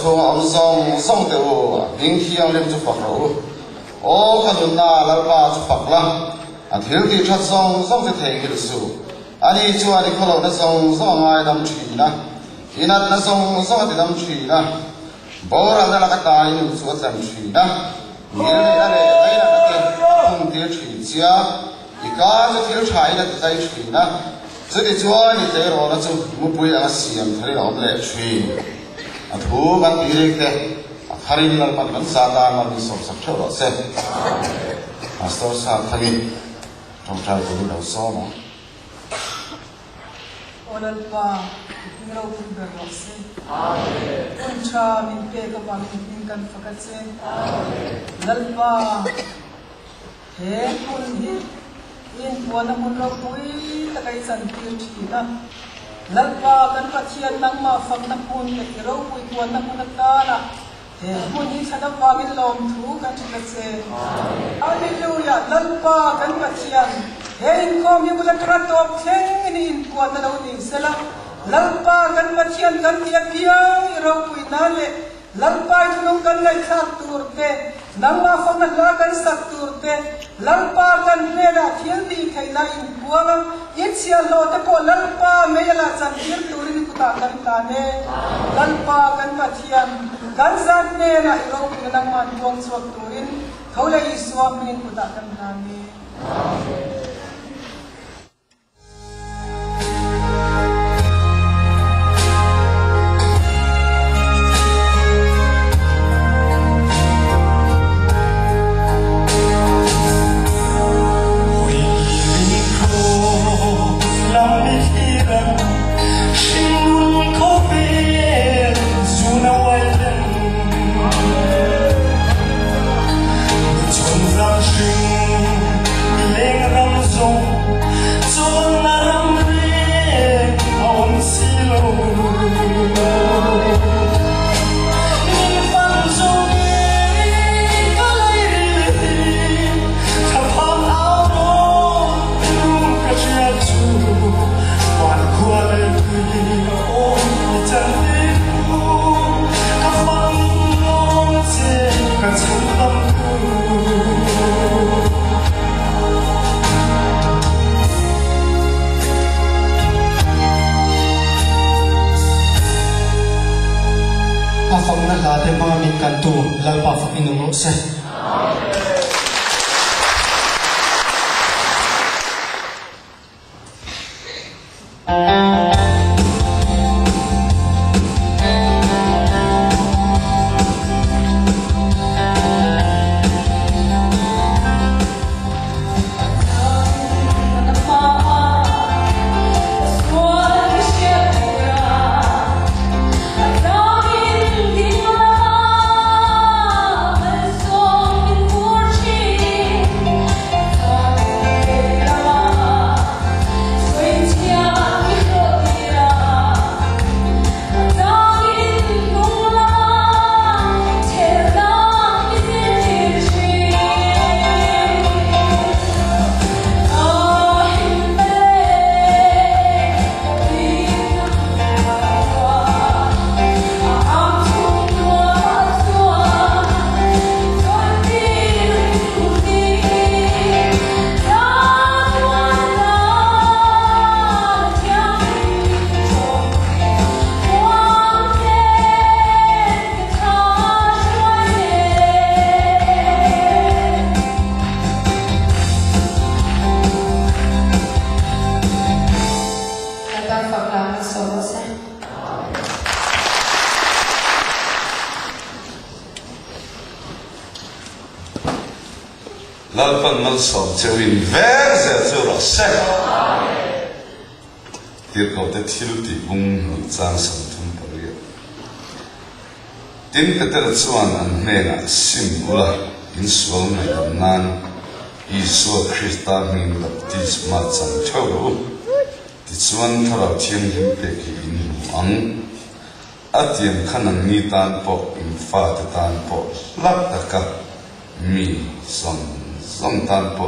chung ông song teu ding hiang lem chu phak ro o khanun na lalpa chu phak la a thil ti that song te thei hil su ani chu ani khalo na song ngai dam thi na inat na song ti dam thi na bora na la ka ta in chu dam thi na mir le na le dai na ke khung ti thi chia ika chu thil thai na te dai thi na chu ti chu ani te ro na chu mu pui a siam thari om le thi a thu ban ti re ke a kharin lal pan ban sa da ma ni som sak thau ro se a so sa thagi trong trai của đầu số nó Olal pa ngiraw kung berwase. Kuncha min pe kapag kan fakatse. Lalpa he kun hi in buwan na munraw tuwi takay santir china. Lalpa kan pachian nang mafag na kun kakiraw kuy buwan na munagdala. He kun hi sa napagin lom tu kan chikatse. Hallelujah! Lalpa kan pachian. Hein kom yang bulan teratok ceng ini kuat dalam ini selam lalpa kan macian kan dia irau kuinale lalpa itu nungkan lagi satu te nama fana lagan satu te lalpa kan beda tiang di kailai buang itsia lo te po lalpa mela cantir turin kutakan kane lalpa kan macian kan zanne na irau kuinang mantuang suak turin kau lagi suamin kutakan kane. Lalpa fakinungo sa lalpan mal som chewin ver ze chu ro se tir ko te thil ti bung chang sam thum pari tin ka ter chuan an ne na sim ula in sual na nan Isu Krista min baptisma chang chau ti chuan thara thiam him pe ki in ang atiam khanang ni tan po in fa te tan po lak taka mi som som tan po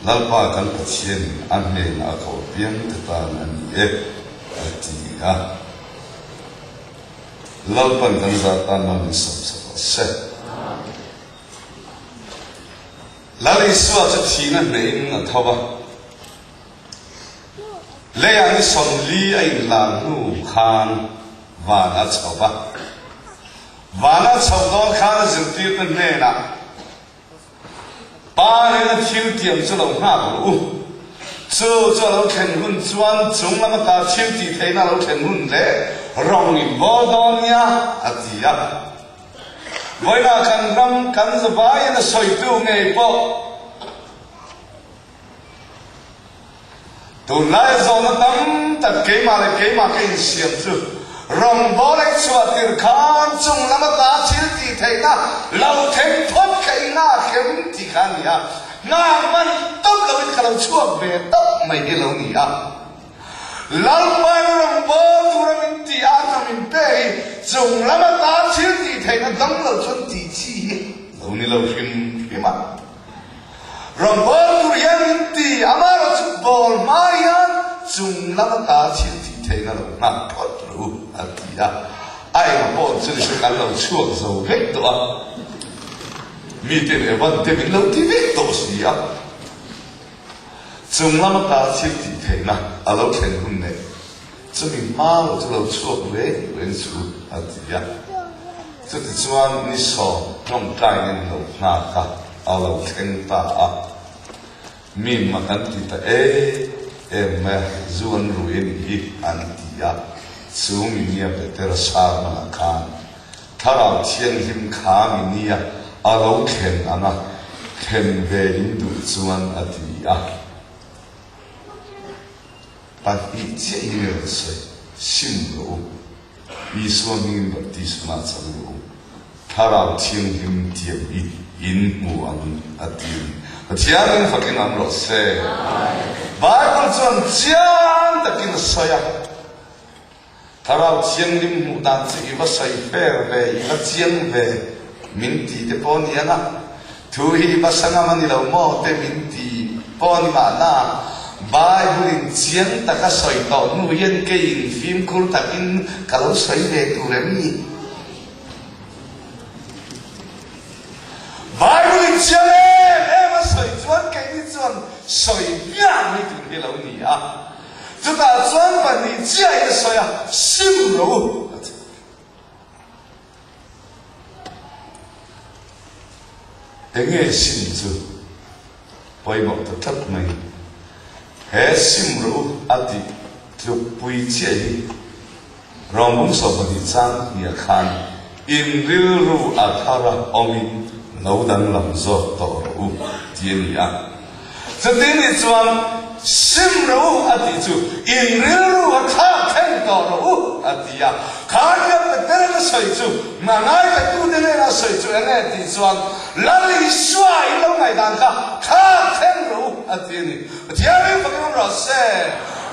lalpa kan pathian an ne na ko pian te tan an e ati a lalpan kan zatan mang sab se lali suwa cha thina nei na thoba le yang som li ai lang nu khan wana choba wana choba khan zirti kan ne na ba ne na thiu tiam chu lo ha lu chu lo khen hun chuan chung lama ta thiu ti theina lo khen hun le rong in bodonia atia voina kan ram kan zabai na soi tu ngei po tu lai zo na tam ta ke ma ke siam chu rong bo le chua tir khan chung lama ta thil ti theina lo theng phot kai na kem ti khan ya nga man top lo it khalau chuak be top mai ge lo ni a lalpan rong bo turamin ti atamin pe chung lama ta thil ti theina dang lo chun ti chi lo ni lo him hima rong bo turian ti amaro chu bol marian chung lama ta thil ti theina lo na phot ru atia ai ma bo chu chu kan lo chuak zo vek to a mi te le van te min lo ti vek to si a chung lama ta thil ti theina alo khen hun ne chu mi ma lo chu lo chuak ve wen chu atia chu ti chuan ni so nong kai nen lo na ka alo khen ta a mi ma kan ti ta ma zuan ru en hi an ti a chu mi nia pe ter sa ma khan thara thian him kha mi nia alo khen ana khen ve in du chuan ati a把一切音乐的水信如以说明的第什么程度他让听听点一因母王啊丁天人发给俺们老师Bible 中这样的跟说呀他让听听母当子一个水费呗一个经呗民地的包年啊图一把生阿们的老母的民地包你嘛那Bible chiang ta ka soi to nu yen ke in phim kul takin kalau soi ve tu remi Bible chiang ma soi chuan ke ni chuan soi ya mai tu ni lo ni a chu ta chuan ban ni chia ye soi a sim ro enge sim chu poi mo ta thap mai he sim ru ati tluk pui che hi rong so bani chang ya khan in ril ru athara omin no dan lam zo to ru tien ya zatin ni chuan sim ru ati chu in ril ru atha khen to ru ati ya khan ya peter na soi chu na ngai ka tu de na soi chu ene ti chuan lali swai lo ngai dan kha khen ru ati ni dia ni fakam ro se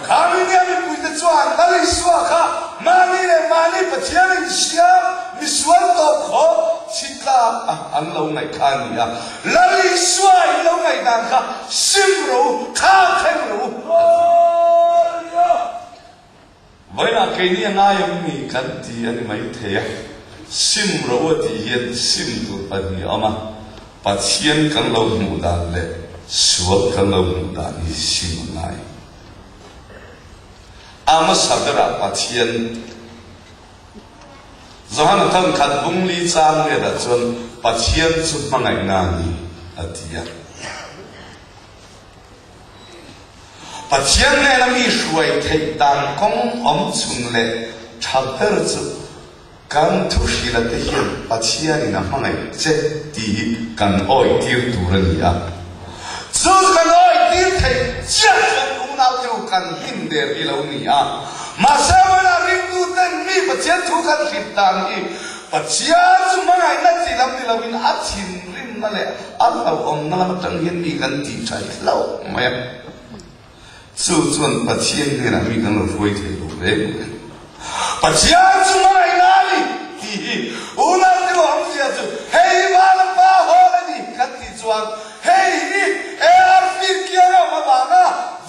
kami ni ami pui de chuan lali swa kha mani pathia ni sia mi swal to kho chita an lo ngai khan ni ya lali swai lo ngai dan kha sim ro khen ru với là cái này ngay em mi kan ti ani mai the ya sim ro ti hian sim tu pani ama pathian kan lo mu da le sual kan lo mu da ni sim ngai ama sadra pathian zohan tham khat bung li chang le da chon pathian chu mangai na ni atia pathian ne mi shuai thei dan kong om chung le chapter chu kan thu shi la te hian pathian ina mangai che ti kan oi tir tu ra ni a chu kan oi tir thei cha kan u na tu kan hin de bi lo ni a ma sa ma na ring tu ten mi pathian thu kan khit dan i pathian chu mangai na ti lam ti lo in a chin rin ma le a lo om na la tang hian mi kan ti chai lo ma chu chuan pathian ne na mi kan lo foi thei lo le pathian chu mai na ni ti una ti hom sia chu hei ma la pa ho la ni kan ti chuan hei ni er fir kia na ma ba na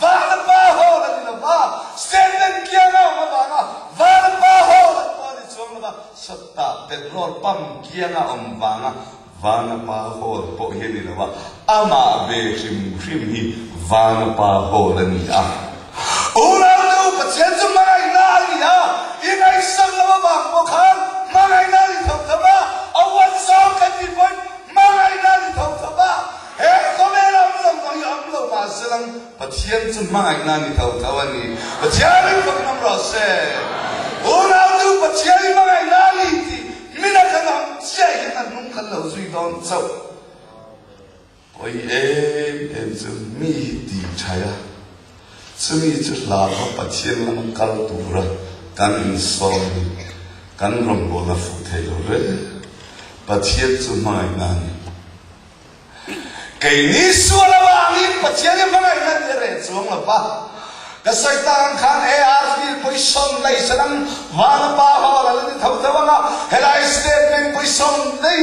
va la pa ho la ni la ba stand kia na ma ba na va la pa ho la pa ni chuan la ba sa hianga vanga vanga pa hol po heli lawa ama be rim hi vanga pa hol ani a ora no patchen chu mangai na ni a ingai sang lawa ba po khan mangai na ni thok thaba awan so kan ni pon mangai na ni thok thaba he ko me lam lam ko yam lo ma selang patchen chu mangai na ni thok thaba ni patchen ko nam ro se ora no patchen mangai na ni ti mina kan am sai kan nung kan lo zui don so oi em chu mi ti chaya sumi chu la ba patchen lam kal tu ra kan so kan rom bo la fu thei lo re patchen chu mai na ni kai ni su la ba ni patchen mai na ni re chuang la ba ka sai tang khan ar fil poi som lai sanam wan pa ho la ni thau thau nga helai statement poi som nei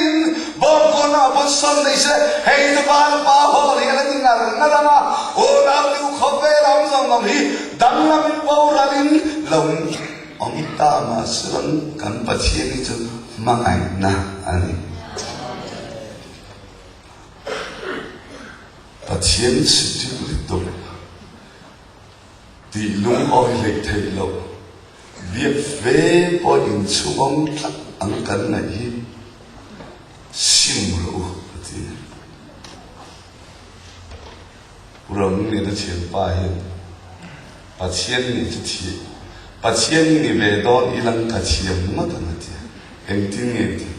bom ko na bon som nei se hei de wan pa ho li la ni ngar na la ma o na lu kho ve ram song nam hi dang lam po ra lin long om ta ma san kan pa chi ni chu mangai na ani pa chien si ti li to di lung oi le thei lo viet ve po in chuang thak ang kan na hi sim lo ti rong ni da chen pa hi pa chien ni chu thi pa chien ni ve don ilang ka chiam ma ta na ti eng ti ni ti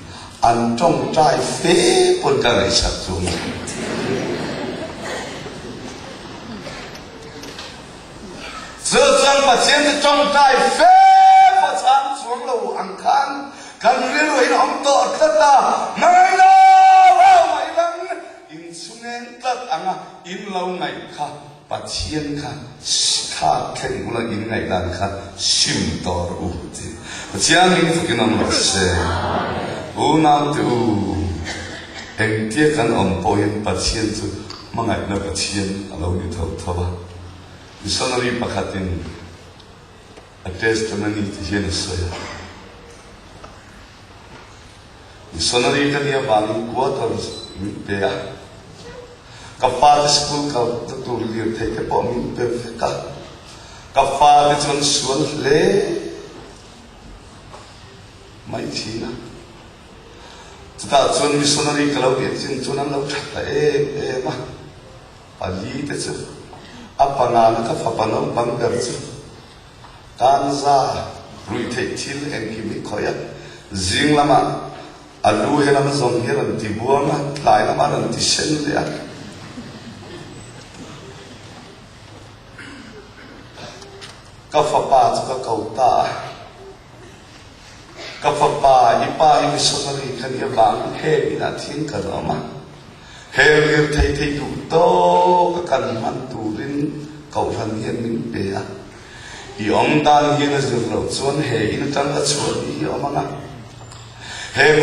an trong trai fe pon ka lai sak chu giờ rằng mà chiến thì trong trái phép mà sáng xuống lầu ăn khăn cần liên hệ ông tội tất ta ngày nào mày lăng in xuống em tất ăn in lâu ngày khá và chiến khá khen cũng là in ngày lần khá sim to rồi thì và chiến mình phải cái năm lộc xe nào từ em tiếc cần ông bồi và chiến chứ mà ngày nào và chiến lâu như thâu thâu missionary pakatin a testimony ti hian soya missionary ka dia bang quarters pe a ka fa school ka tu li the ke po min pe ka fa de chon sual le mai chi na ta chon missionary ka lo de chin chon an lo thatta e ma ali te chu apa na ka fa panam bang dar chu kan za rui thei thil en ki mi khoya jing lama alu he lam zong he ran ti buama lai lama ran ti sen le a ka fa pa chu ka kau ta ka fa pa i mi sonari kan ya bang he ina thin ka ma Hel thei thei tu to ka kan man tu rin kau han hian min pe a I om dan hian a zir lo chuan he in tang a chuan I om anga hel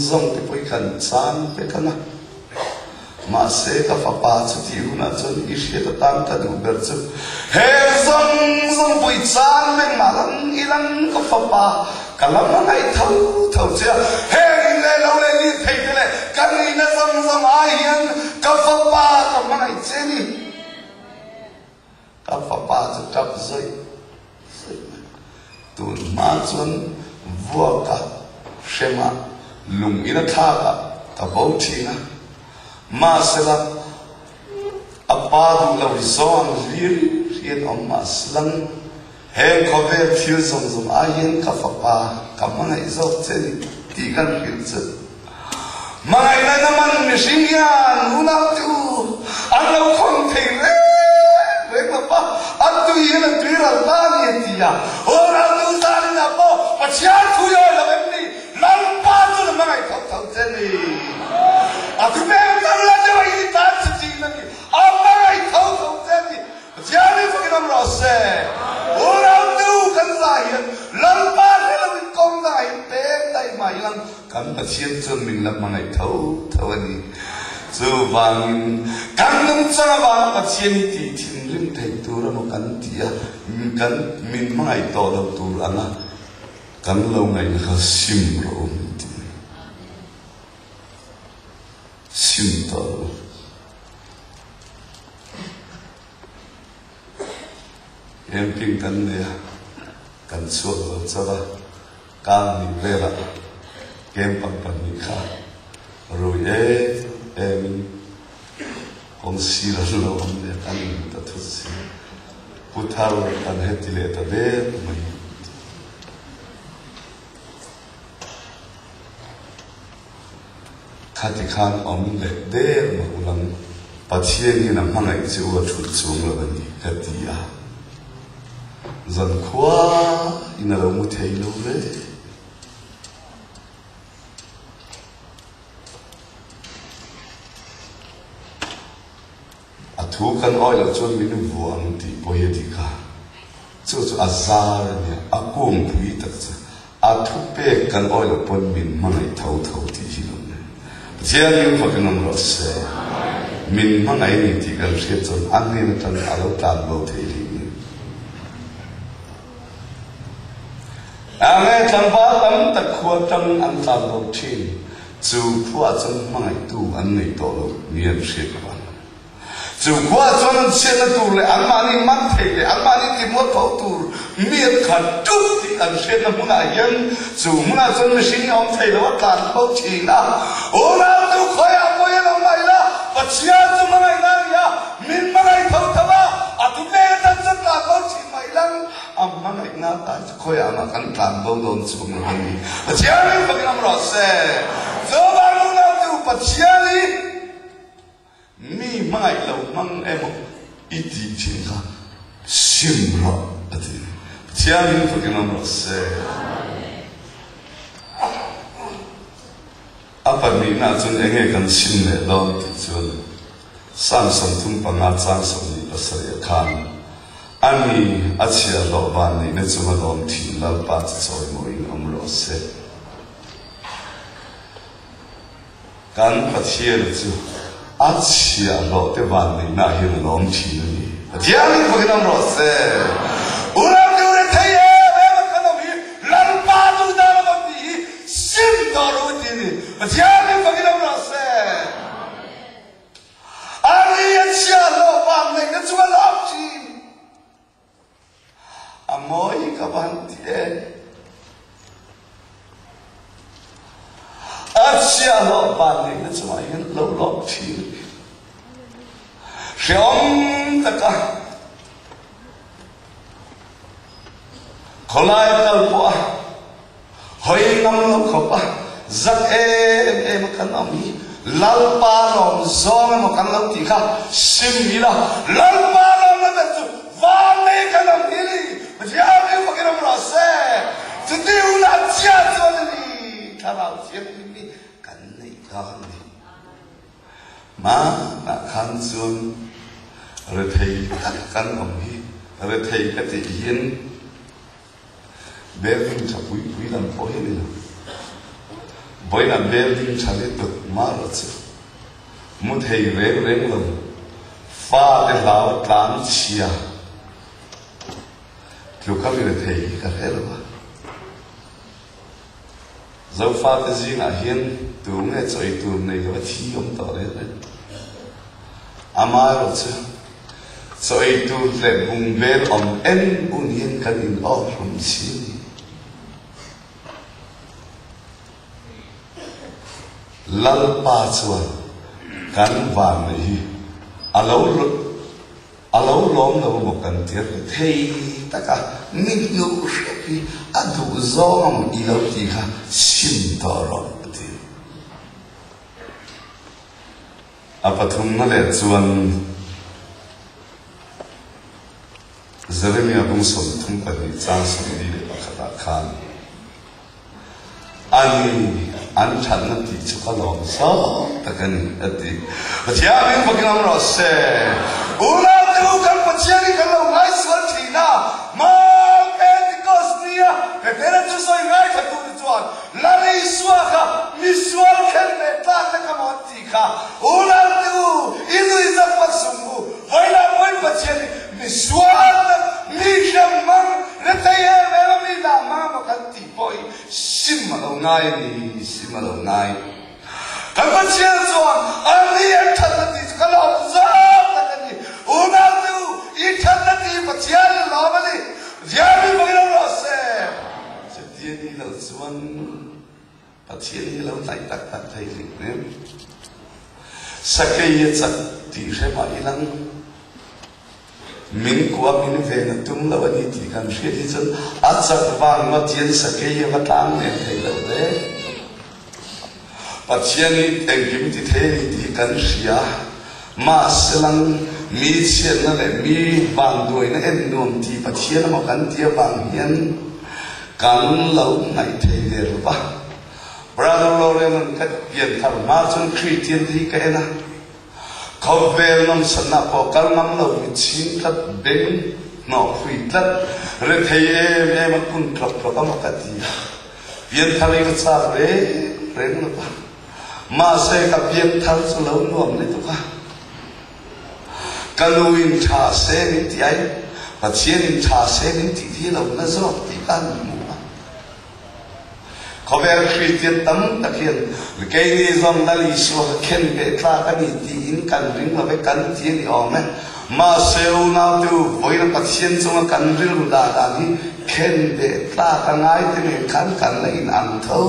zong te poi kan chan pe kana ma se ka fa pa chu ti una chuan I hria ta tam ta du ber chu hel zong poi chan men ma lang I lang ka fa pa kalam ngai thau chia hel le lo le ni thei te le kan ni na zong ai hian ka fa pa ka ngai che ni ka fa pa chu tap zoi tun ma chuan vua ka shema lung ina tha ka bo thina ma sela apa du lo zon lir rian om ma slang heng ko ve thil zong ai hian ka fa pa ka ngai zo che ni ti kan hil chu Mai na naman ni Shinyan, una tu, ano kong tingre, regla pa, at tu yun ang tira lang tiya. Ora tu sali na po, pasyal kuyo na bemni, lampa tu na mga ikaw teni. At meron na lang na initan sa tina ni, ang mga ikaw teni. Pasyal ni Panginoon Rose, ora tu kansayan, lampa nila kong na ipeng na imayang. Kan pasien chun min lam mangai thau ani chu wang kan num chang wang pasien ti thin rim thei tur no kan tia kan min mangai to lo tur anga kan lo ngai kha sim ro ti sim toro em ping kan ne kan suat lo chaba kan ni vera kem pang pan ni kha rồi em con si lo om ne kan ta thu si puthar kan hetile ta de mai khati khan om le de ma ulam pathian ni nam hangai chu wa thu chung lo ni katia zan khwa ina lo mu thei lo le thu kan oi lo chon min vuang ti poye ti kha chu azar ni akum pui tak cha a thu pe kan oi lo pon min mangai thau thau ti hi lo ne jian min fa kan ro se min mangai ni ti kan se chon an ne na tan alo tan lo thei li ni ame tan ba tam tak khwa tam an tan lo thin chu phua chon mangai tu an nei to lo niam se ka dù qua cho nên xem nó tù lại ăn mani mắc thể lại ăn mani thì mua thấu tù miệt khẩn chút thì ăn xem nó muốn ai dân dù muốn ai dân mình xin ông thầy nó tàn không chỉ nào ô nào tù khói ăn mua yên ông mày đó và chia cho mà ngày nay ya mình mà ngày thấu thấu à tù nghe thân dân tàn không chỉ mày lăng mà ngày nào tàn khói ăn mà khăn tàn bao đồn xuống nó đi và chia mình phải làm rõ xe do bao lúc nào tù và chia đi mi mai lo mang em iti chinga simra ati tiamin for kinamra se apa mi na chun enge kan sim le lo ti chun sam sam thum panga chang sam ni pasari khan ani achia lo ban ni ne chuma lom thi lal pa choi mo in amro se kan pathier chu achia lo te van ni na hi lom thi ni diani ko kinam ro se ulam de ure thaye ve ma kana mi lan pa tu da ma ni sim do ro ti ni diani ko kinam ro se ari achia lo van ni na chu lo chi amoi ka ban ti achia lo van ni na chu ai lo lo chi Xiong ta ka kholai kal po hoi nam lo khopa zat em kan ami lal pa rom zong mo kan lo ti kha sim mi la lal pa rom na ta chu va me kan am ni li ja me ko kan ro se tu ti u la chia zo ni ta la che mi kan nei ka ni ma na kan zun rồi thầy các căn ông hi rồi thầy các chị hiến building cho quý làm phối này với là building cho đến được mà rồi chứ muốn thầy rèn lòng pha để lao tán chia lúc các vị thầy các thế rồi dẫu pha cái gì là hiến tu nghe chơi tu này là thi ông tỏ đấy ama rồi chứ so itu le bung ver om en unien kan in of from si lal pa chwa kan van hi alo lom lo mo kan tier thei taka min nu shepi adu zom ilo ti ha sim toro ti apathum na le chuan Jeremia bung som thum pa ni chang som ni le pakhata khan ani an chan na ti chu ka lom so takani ati pathia bin pakinam ro se una tu kan pachia ni kan lo ngai swal thi na ma pentikos nia ke tera chu soi ngai tha tu chuan la rei swa kha mi swal khen me ta ta ka mo ti kha una tu idu izak pa sungu voila moi pachia ni mi swal mi jamang retaye vela mi da ma mo kan ti poi sim lo ngai ni sim lo ngai ka อันมันเชื่อส่วนอันนี้ทันทีก็ลองซ้อมกันนี่อุณาดูอีทันทีปัจจัยล้อมันนี่ยามีบางอย่างรอเซ่จะเดี๋ยวนี้เราส่วนปัจจัยนี้เราไต่ตักไทยเนี่ยสักแค่ยัดสักที่เรื่องอะไรนั่งมินกว่ามินเวนัตุ้มแล้ววันนี้ที่กันเชื่อที่จนอาจจะวางมาเทียนสักแค่ยังมาตั้งเนี่ยให้เราเลยปัจจัยนี้เองกิมที่เทที่กันเสียมาสลังมีเชียนนั่นแหละมีบางด้วยนั่นเองรวมที่ปัจจัยนั้นมากันเทียบางเห็นกันเราในเทเดรบ้าBrother Lauren kat pian thar ma chun Christian thi ka ena kho vel nam sana po kal nam lo mi chin kat ben no hui tat re thei em kun thlok thlok ma ka ti pian thar ing cha re no pa ma se ka pian thar chu lo nuam le tu ka kaluin tha se ni ti ai pa chien in tha se ni ti thi lo na zo ti kanเขาเป็นคริสเตียนตั้มตะเคียนแกนี่ซอมนั่นอิสวะเข็นเบตลากันนี่ตีอินกันริงมาไปกันที่นี่ออกไหมมาเซลนาตูโอยนักเชียนจงกันริงดาดานี่เข็นเบตลากันง่ายที่นี่กันเลยอินอันเท่า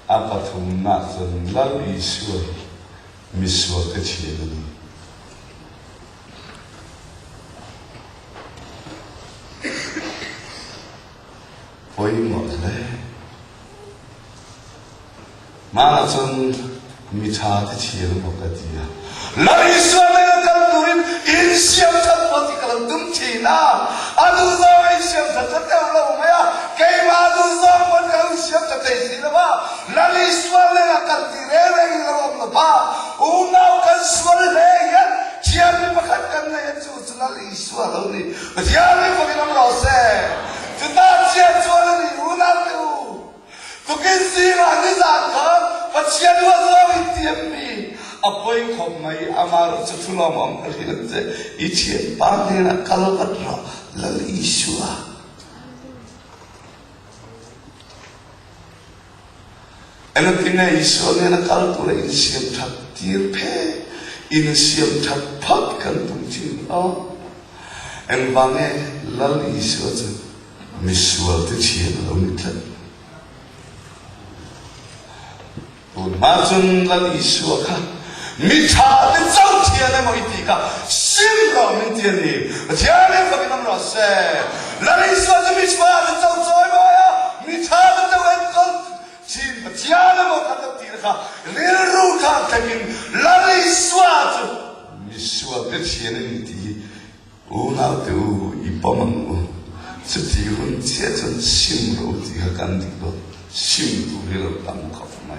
อาปทุมนาจนนั่นอิสวะมิสวะกเชียนนี่โอ้ยหมดเลยมาจนมีชาที่เชียร์ปกติอะแล้วอิสราเอลกันดูอินเสียงทัดปฏิกรรมตุ้มชีน่าอาดูซองอินเสียงทัดจะเท่าเราไหมอะแกมาดูซองมันก็อินเสียงทัดได้สิละบ้าแล้วอิสราเอลกันที่เรื่องนี้เราไม่บ้าอุณากันสวรรค์เลยกันเชียร์ไม่มาขัดกันเลยจู่ๆนั่นอิสราเอลนี่เชียร์ไม่ฟังน้ำเราเซ่จะตั้งเชียร์ชวนนี่อุณาดูทุกคนสิ่งอันนี้สักครับปัจจัยว่าเราไม่เทียมมีอภัยขอบไม่อามารุจะทุลามอันนี้นั่นจะอิเชียปานนี้นะคัลกัดเราลลิชัวอันนั้นที่ไงอิชัวเนี่ยนะคัลตัวอินเสียมทับตีร์เพอินเสียมทับพัดกันตุ้งจิ๋วอันบางเอลลิชัวจะมิสวาที่เชียร์เราไม่ทันมาจนลลิชัวค่ะมิชาที่เจ้าเทียนในมออิติกาสิ่งเราไม่เทียนนี่เทียนในฝักน้ำร้อนเซ่ลลิชัวจะมิชาที่เจ้าจอยมาอ่ะมิชาที่เจ้าเอ็นกันชินเทียนในมอขัดตีนะคะเรียนรู้ทางแต่กินลลิชัวจะมิชาที่เทียนในที่อุณาดูอีปมังสุดที่คนเชื่อจนชิมรู้ที่กันดีกว่าชิมดูเรื่องตามเขาไม่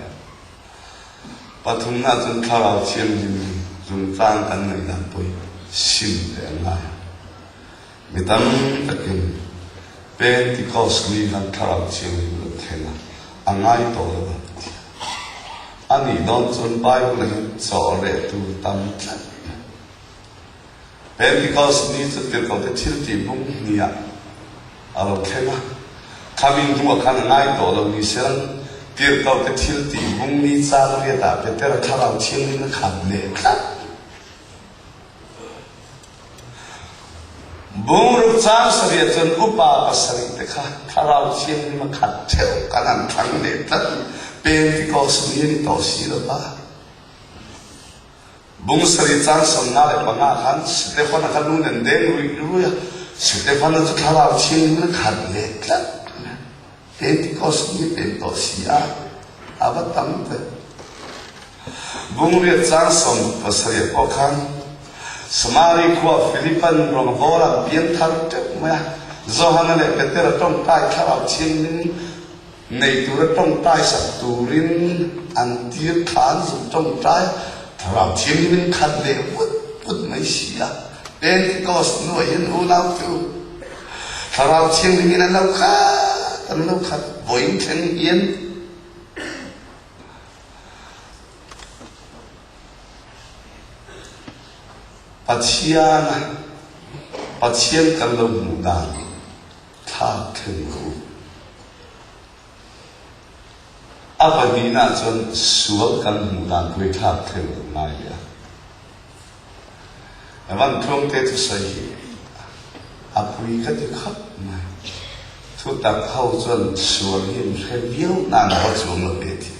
ปฐุมนาจนข้าวเชียงยิมจนสร้างกันในดับไปชิมเรื่องอะไรไม่ตั้งตะกินเป็นที่เขาสกีกันข้าวเชียงยิมเท่านั้นง่ายตัวเลยอันนี้โดนจนไปเลยสอนเรื่องตัวตั้งใจเป็นที่เขาสกีจะเกิดเขาจะทิลตีบุ้งเนี่ยเอาแค่นั้นคำยิ่งตัวขันง่ายตัวเราดิเซนเกี่ยวกับทิลตีบุ้งนี้ซาเรียดาเป็นแต่ละข้าวเชียงนี่มันขันเล็กครับบุ้งรูปจ้างเสียจนอุปาปัสริตค่ะข้าวเชียงนี่มันขัดเท่ากันทั้งเล็กครับเป็นที่เขาสมีนี่ต่อสีแล้วบ้าบุ้งสริจ้างสำนักบางอันสเตฟานักนู่นเด่นรู้ยสเตฟานักข้าวเชียงนี่มันขัดเล็กครับเป็นที่เขาสมีเป็นต่อสีอาบัตตั้งแต่บุ้งเรียจ้างสมปัสริตอคันสมาริคัวฟิลิปปินส์รองบอลเบียนทัลเตมะโซฮันเล่เป็นเตอร์ต้องใต้ข้าวเชียงนี่ในตัวต้องใต้สัตว์ตูรินอันที่ฐานสุดต้องใต้ข้าวเชียงนี่ขัดเล็กวุดไม่เสียเป็นที่เขาสนุยนูน่าฟิวข้าวเชียงนี่นั่นเราขัดเราขัดบ่อยเช่นเย็นปัจจัยนะป pathian kan lo mu dan tha thei ro apanina chon sual kan mu dan pui tha thei ro mai ya avan thong te tu sai apui ka ti khap mai thu tak khau chon sual him khe biau nan ho chung lo be thi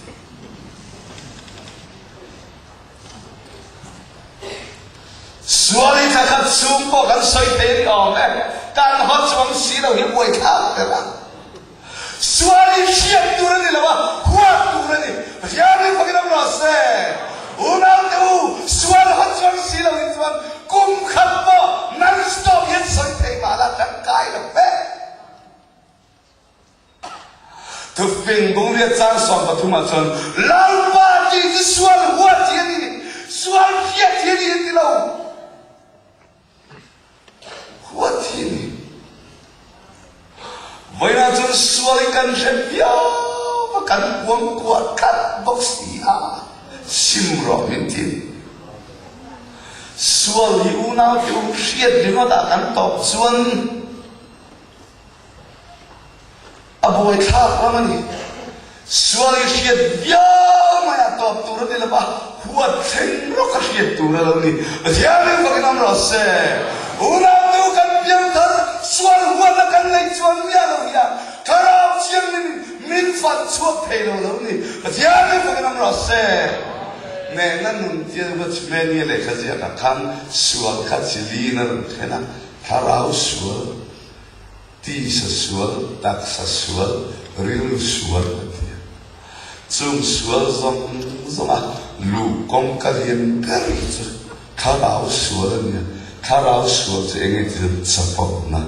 suali ta khat sum ko kan soi te ni ong kan ho chung si lo hi boi kha ra suali siap tu ni la wa huwa tu ni ya ni pakinam ro se una tu sual ho chung si lo hi chuan kum khat bo non stop yet soi te ma la kan kai lo pe tu ping bung ria chang som pa thu ma chon lau ba ti sual huwa ti ni sual pia ti ni ti lo huwa ti ni vậy là chúng suy cần sẽ biểu và cần uống của các bác sĩ sim rõ miễn tiền suy u nào thì u siết thì nó đã cần tập xuân bồi thác lắm anh suy siết biểu mà tập tu ra thì là ba huat thèn rất là siết tu ra lâu đi giờ này phải làm rõ se u nào tu cần biểu thật suy huat là cần lấy xuân ya lâu ya karao chiang min phật chuộc thầy lâu lâu đi giờ này phải làm rõ se nè nó nun chia vật men như này cái gì cả khăn suy khát chỉ li nó thế nào karao suy ti sa suy tak sa suy riu suy chung suy zong lu công cái hiện cái gì karao suy nè karao suy thì anh ấy thì sapau na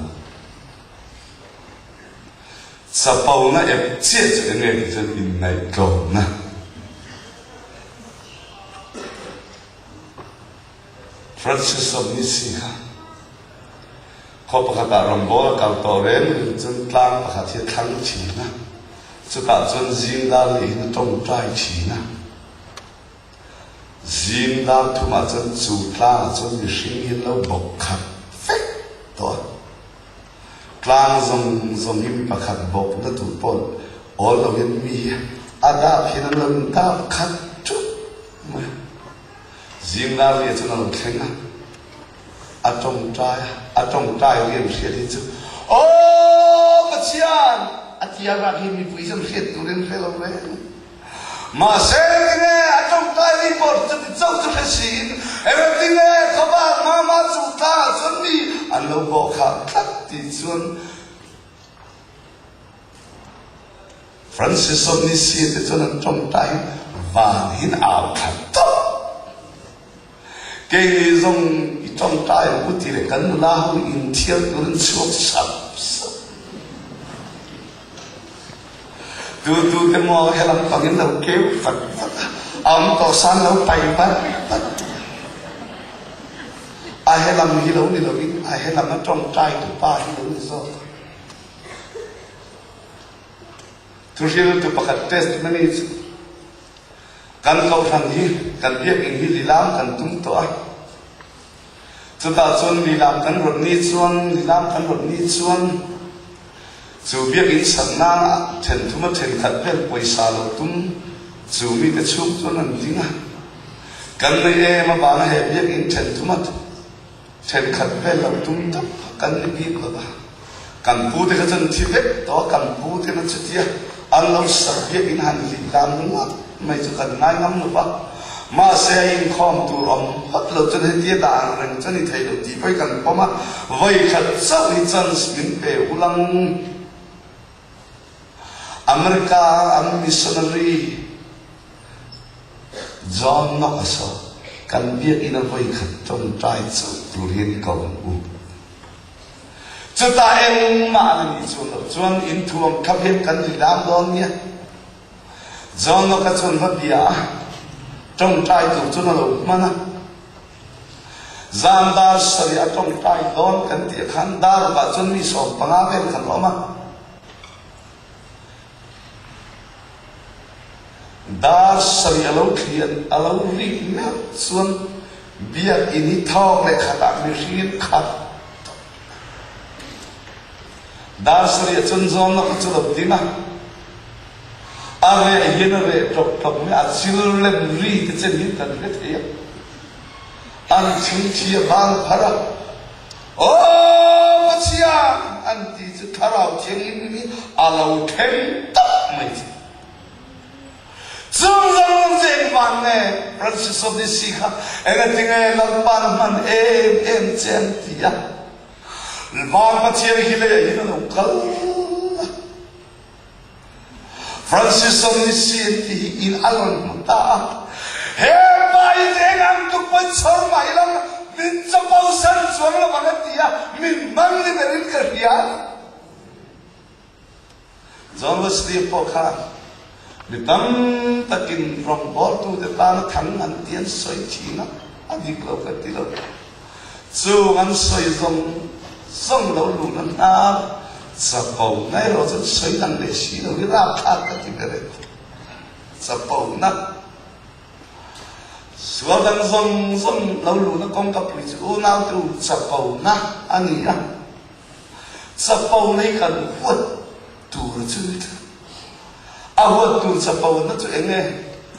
sapau na em chết cho anh ấy thì in này cầu na Francis of Nisiha khó bạc ta làm bố cao tổ đến chân lang bạc thiệt thắng chỉ na cho cả chân zin đa lý nó trong trai chỉ na zin đa thu mà chân chủ lang chân bị sinh yên lâu bọc khát phết đó lang dòng him bạc khát bọc nó tụ bol all of it mi ada khi nó lên ta khát chút mà zin đa lý cho nó khen na trong trai liền sẽ đi chứ ô mà chian atia ra khi mình quý xong sẽ tụi nên phải làm đấy mà sẽ nghe trong trai đi một chút thì châu cho cái gì em đi nghe các bạn mà chủ ta chuẩn bị anh lâu bỏ khát khát thì xuân Francis of Nisi thì cho nên trong trai và hin ảo khát tốt cái người dùng trong trai của thì để cắn lao in thiên lớn xuống sập từ cái mò hay làm bằng cái đầu kéo phật to san lâu tay bắt ai hay làm gì lâu đi lâu đi ai hay làm nó trong trai của ba thì lâu đi sao tôi hiểu tôi bắt test mình kan kau thằng gì kan biết in hi lilam kan tum to chúng ta chọn lilam kan rot ni chuan lilam kan rot ni chuan chu biết in sang na then thuma then khat vel poisa lo tum chu mi te chuk chuan an dinga kan nei e ma ba na he biết in then thuma then khat vel lo tum tap kan ni bi ko ba kan pu te khan thi ve to kan pu te na chutia an lo sa biết in han lilam ngwa mấy chú cần ngay ngắm nữa bác mà xe in khom tu rom hết lâu cho nên tiết đàn rằng cho nên thấy được tí phải cần có mà vậy thật sao đi chân những bề u lăng America am missionary John Knox cần biết in vậy thật trong trai sự tu hiến cầu u chúng ta em mà là đi chuan in thuồng khắp hết cần gì làm đó nhé John nó cái chuyện vật bia trong trai tụ cho nó lâu mà na giam dar sari trong trai đón cần tiệt khăn dar và chân mi sòng bằng áo bên khăn lắm mà dar sari lâu thiền lâu ri mẹ xuân bia ini thao lại khát mi riêng khát dar sari chun zom na chu lo tina are yen re tok me a sil le ri te chen ni tan ke thia an ching chi bang phara o machia an ti chu tharau cheng in mi a lo them tap mai zum zam zeng ban ne Francis of the Sikha ega tinga lam pan man em chen tia ban machia hile yin no kal Francis of the Sikha in alon ta he bai zeng tu pa chor mai lam min chapau san chuang la ban tia min mang ni berin ka ria John Wesley Pokha Mitam takin from ball to the tan thang an tian soi china ani klo ka ti lo chu an soi song lo lu na sa pau nai ro chen soi dan le si lo ra tha ka ti re sa pau na suwa dan song lo lu na kong ka pri chu na tu sa pau na ani ya sa pau nei kan huat tu chu Awat tu sapau na tu enge,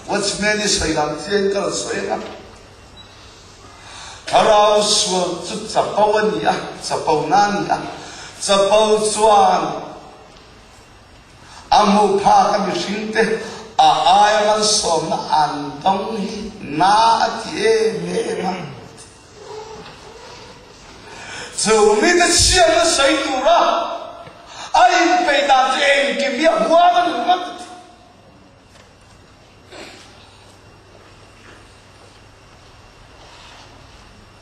watchman is say lang tiyan ka say na. Karau suwa tu sapau niya, sapau na niya, sapau suan. Amu pa kami sinte, aayaman som na andong hi na tiye mema. So mi na siya na say tura, ay peda tiyan kimya huwagan lumat.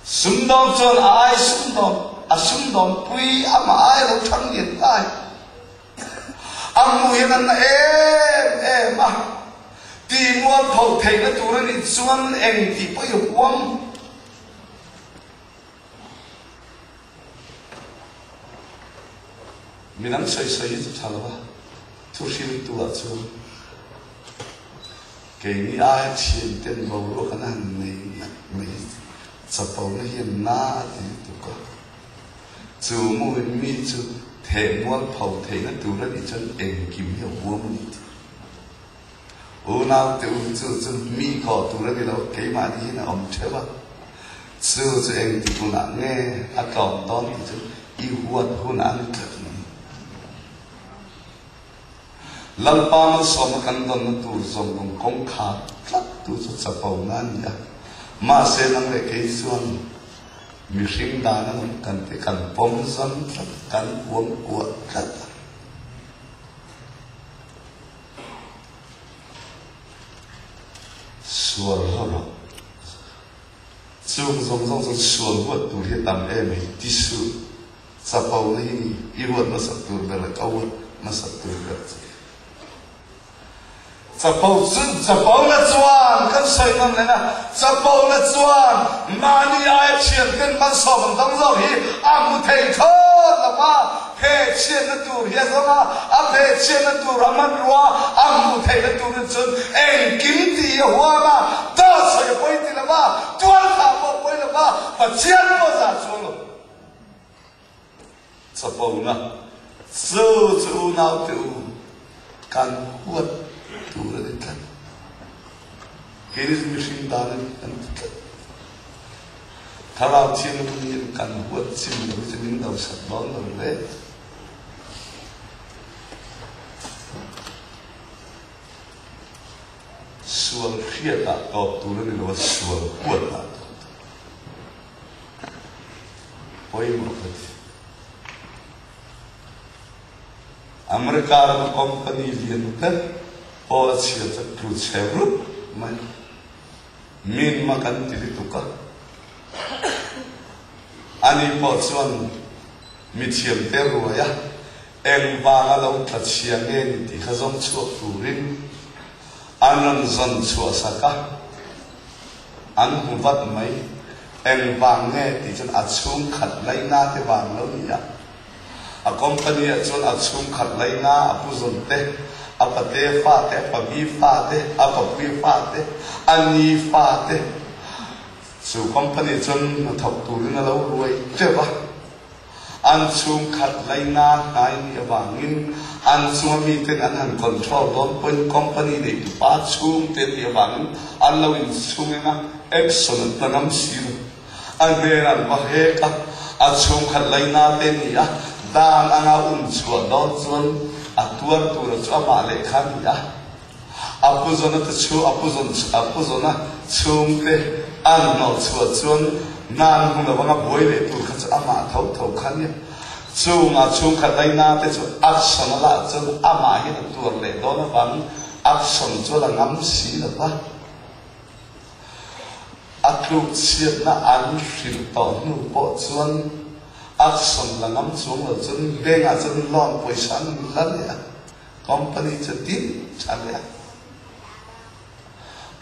Sumdom chon ai sumdom pui ama ai lo thang yen tai amu hian an em ti mual phau thei na tu ni chuan eng ti pa yu wang minam sai chu thalwa tu shin tu a chu ke ni ai chien ten bo ro kana nei sapau na hiền na thì tu có chú mua mi chú thề mua phẩu thề nó tu nó đi chân em kiếm hiểu mua mua đi ô nào chú mi khó tu nó đi đâu cái mà đi là ông chơi ba chú em thì tu nặng nghe à còn đó thì chú yêu huat huan ăn thật lần ba nó sống căn đó nó tu sống đồng công khá lắm tu chú sapau na nhỉ mà sẽ năng để cái xuân mi sinh đa nó cần phải cần bom dân cần uống của rất xuân rồi chung xuân vượt tu hiện tầm em ấy tí sự sắp bao này yêu vượt nó sắp tu về là câu vượt nó sắp tu về Sapau na chuan kan soi nam lena sapau na chuan mani ai chian ten man so ban dang zo hi amu thei tho la ma phe chian na tu hi zo ma a phe chian na tu raman ruwa amu thei na tu chun en kim ti huwa ma da so poi ti la ma tuan tha po poi la ma pa chian mo za chu lo sapau na chu na tu kan huat tu ra de kan here is machine done and tharau chin ni kan huat chin lo chin dau sat don lo le sual khia ta to tu ra ni lo sual huat ta poi mo pati America company lian ta o chia ta tu chevru man min ma kan ti tu ka ani po chuan mi thiam te ro ya eng wanga lo tha chia nge ni ti khazom chu turin anan zon chu saka an huvat mai eng wang nge ti chan achung khat lai na te wang lo ni ya a company a chon achung khat lai na apu zon te apate fa te pabi fa te apapui fa te ani fa te su company chon thok tu na lo ruai che ba an chung khat laina ngai ni awangin an chung mi ten an han control don point company de pa chung ten ni awangin an lo in chunga action na nam siu an beran ba he ka a chung khat laina ten ni a dan anga chua don chon atuar tur chu ma le khan ya apuzona te chu apuzona chung te an no chua chon nan hung la wanga boi le tur kha cha ama thau khan ya chung khat laina te chu action la chon ama hi tur le don ban action chu la ngam si la ba aklu chiat na an fil to nu po chuan action la ngam chung la chun benga chun lon poisan lan ya company chatin chalya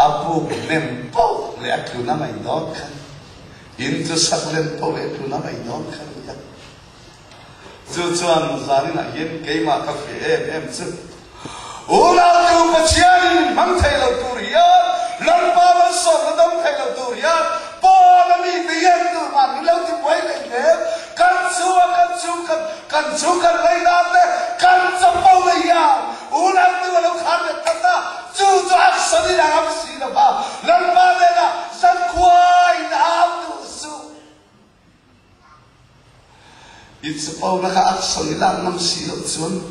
apu nem po le aklu na mai don khan into saklen po le aklu na mai don khan ya chu chuan zani na yen keima ka fe em chu una tu pachian mang thai lo turia lan pa man so na dam thai lo turia po na mi te yen tu man lo ti boi le ne kan chu kan lai na te kan cha po le ya una tu lo khan le ta chu chu action ni na am si na ba lan pa le na san kwai na tu su it's po na ka action ni lang nam si lo chun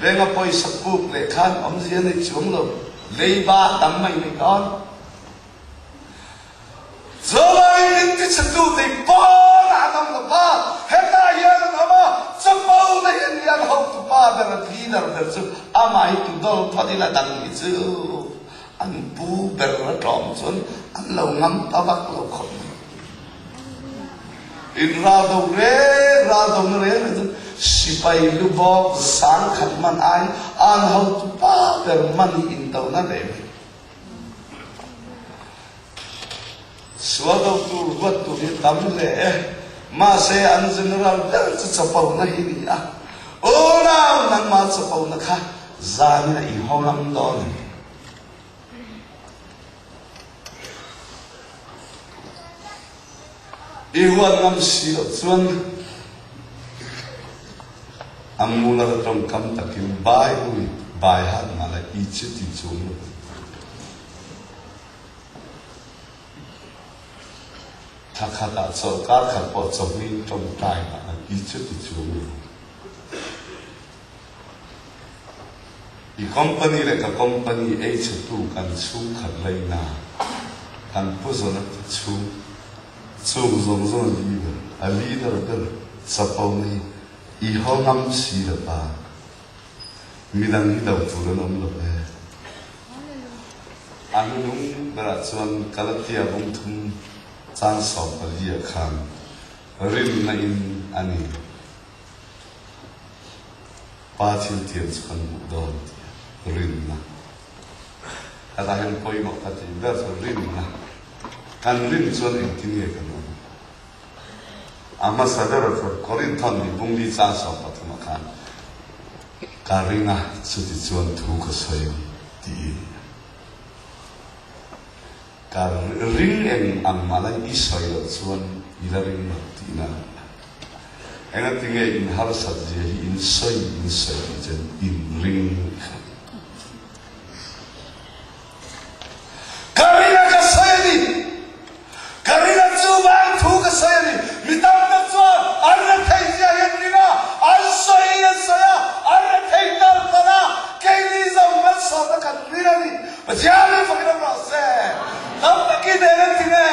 venga poi sakuk le khan om zian ni chung lo lei ba tam mai ni kon zoi in ti chatu te po na nam lo ba heta yan ama chapau na yan yan ho tu pa da thi dar da chu amai tu do thadi la dang ni chu an pu ber ra tom chun an lo ngam ta bak lo khom in ra do re sipai lu bok sang khat man ai an ho tu pa ber man in do na le swado tu wat tu ni tam le ma se an general dar chu chapau na hi ni a ora nang ma chapau na kha zan na i holam don i huan ngam si lo chuan amuna ra trong kam takin bai han ma la i chi ti chung thakata so ka khat po chom ni trong tai ma i chi ti chung i company le ka company H2 kan chung khat lai na kan pu zo na chung zong leader der sapau ni i ho ngam si da ba mi dang ni da tu da nom lo e anu nung bra chuan kalatia bung thum chan so pa lia khan rin na in ani pa thil tian chuan don rin na ada hen poi mo ka ti ber so rin na kan rin chuan en ti nge kan ama sadar for Korinthon ni bungli chan so pathuma khan karina chuti chuan thu ka sai ti kar ring en ang malai isoi lo chuan ila ring ma ti na enga tinge in har sadje in soi jen in ring karina ka sai ni karina chu ban thu ka sai ni mitam na chuan arna thai sia hen ringa an soya arna thai tar tana keini zam ma so ta kan rina ni bajani fakira ma se tam taki de na tine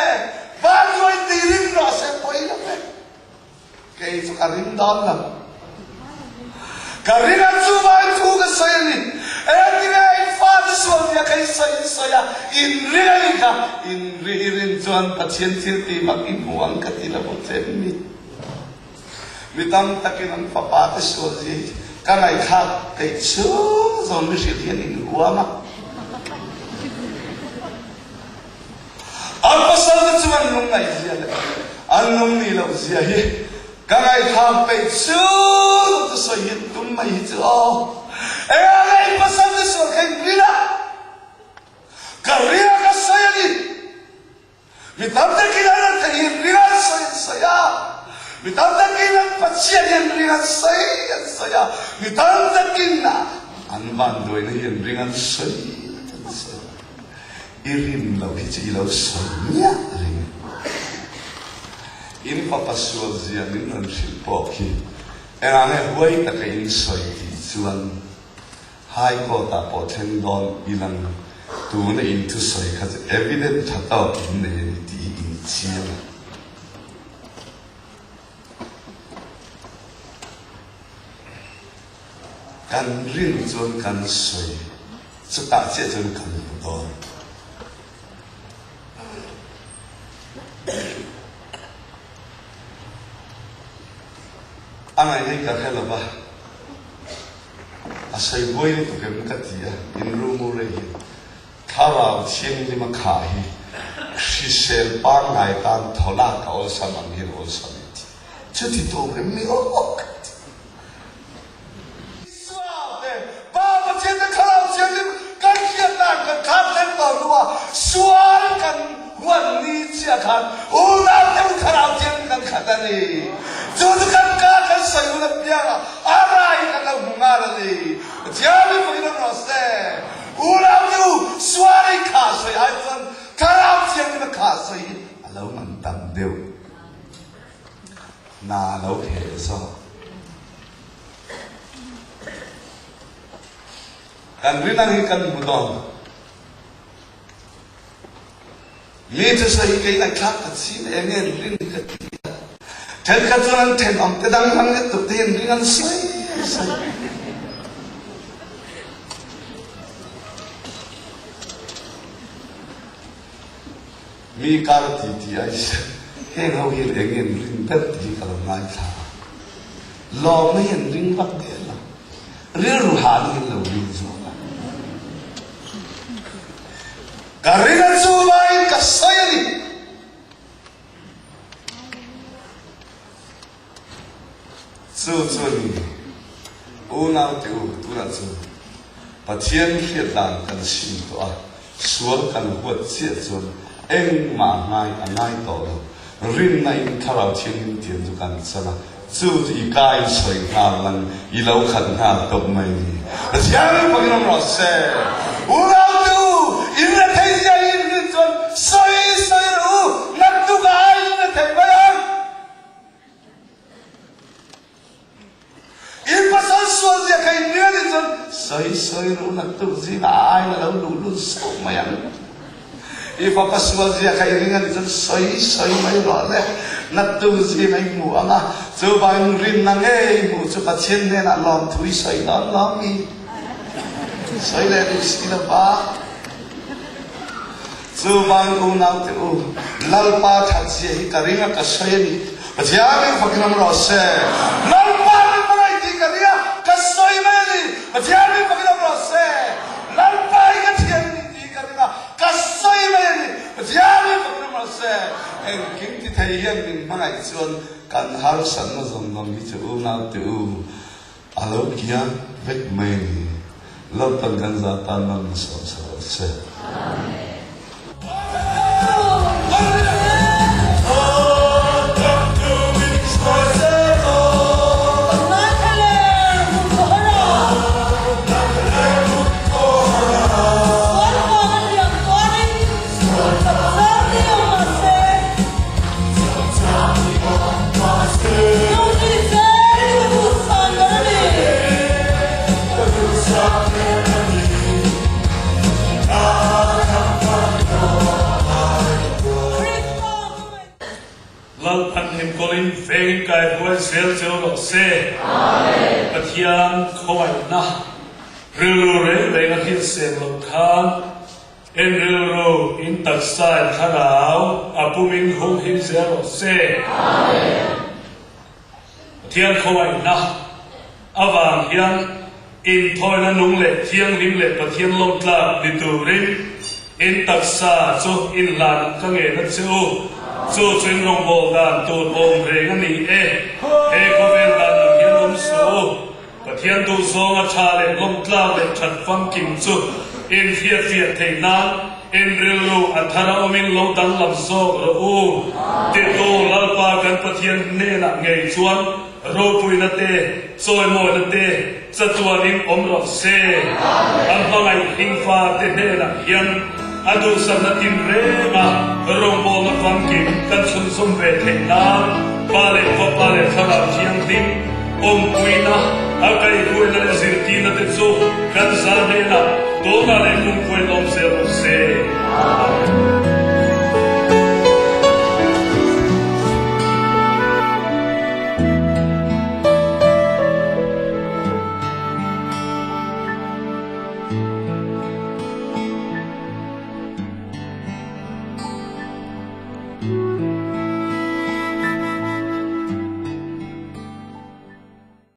ban roi ti rin ro se poi la pe kei chu karin don la karina chu ban thu ka sai ni tine fa de so ya kai soya in rina ni ka in rin chuan pathian thil ti mak in huang ka ti la bo chen ni mitam takin an papa te so ji kanai kha te chu zon mi shi hian in huama an pasal de chuan nung nai zia le an nung ni lo zia hi kanai kha pe chu to so yin tum mai chu ai pasal de so kai mira karina ka sayani mitam takin an thai rina soya mitam ban đôi nó hiện riêng ăn sấy irin lâu khi chỉ lâu sấy nhá riêng in papa sual zia min nan sil po khi anh ấy huay ta cái in sấy thì chuan hai cô ta po then don ilang tu na in tu sấy khát evident thật tao in này thì in chia kan rin chun kan soi chu ta che chun kan do angai nei ka khela ba asai boi ni tu kem ka tia in ru mu re hi thara chen ni ma kha hi shi sel pa ngai tan thola ka ol sam ang hi ol sam ti chu ti to kem mi o suar kan wan ni chia kan ulam tem kharau chen kan khatani jod kan ka kan sayu na pya arai kan la hunga la ni jami pagina roste ulam yu suari kha sai ai san kharau chen na kha sai alo man tam deu na lo he so kan rinang hi kan budon ये तो सही कहीं ना क्या कच्ची है मैं रिंग करती है ठेल का तो ना ठेल हम ते दांग मांगे तो ते रिंग अन सही मी कारती थी ऐसे हे गाँव ये लेंगे रिंग करती कल ना था लॉ में ये रिंग बात दे ला रिंग रूहानी लो रिंग जो Karena subai kasayani, ni, unau teu turan su, patien hiatan kan sim toa, sual kan buat sia sual, eng ma ngai angai tolo, rin nai karau tien tien tu kan sana, su ikai soi halan, ilau kan ha top mai ni, patien paginam rose, unau teu. Inna thayja in ton soi ru nattu gai na thaybayang in pasal sual dia kai ni ton soi ru nattu ji na ai na lu lu so mayang i papa sual dia kai ringan ton soi mai ro le nattu ji mai mu anga chu bang rin na nge mu chu pa chen ne na lom thui soi lom mi soi le lu sila ba Subang unau tu lalpa thaksia hi karinga kasayani bajami fakram rose lalpa ni marai di karia kasoi mani bajami fakram rose lalpa hi kathiani di karinga kasoi mani bajami fakram rose en king ti thai hian min mangai chuan kan har san na zong dong hi chu unau tu alo kia vek mani lalpan kan za tan nam so se amen. Kai huai sel châu lo se pathian khoi na rilu re le nga hit se lo khan en rilu in tak sai kharao apuming hom him zero se pathian khoi na awang hian in thoi na nung le thiang lim le pathian lo tla di tu rin in tak sa chu in lan ka nge na chu chu chuyên rong bồ đàn tuột bồn về ngân nỉ e có bên đàn hiến ôm số và thiên tu số ngã cha lệ lông lao lệ chặt phăng kim chu in phiệt thầy nan in rilu athara omin lo dan lam so ro u te to lalpa kan pathian ne na ngei chuan ro pui na te soi mo na te Chatuanin omro se ang pangai hingfa tenela yang adu sanatin rema rombo na fangki kan sun sumbe tena pare pare khabar jiang din om kuina akai kuina le zirtina te zo kan zanela dona le kum kuenom se amen.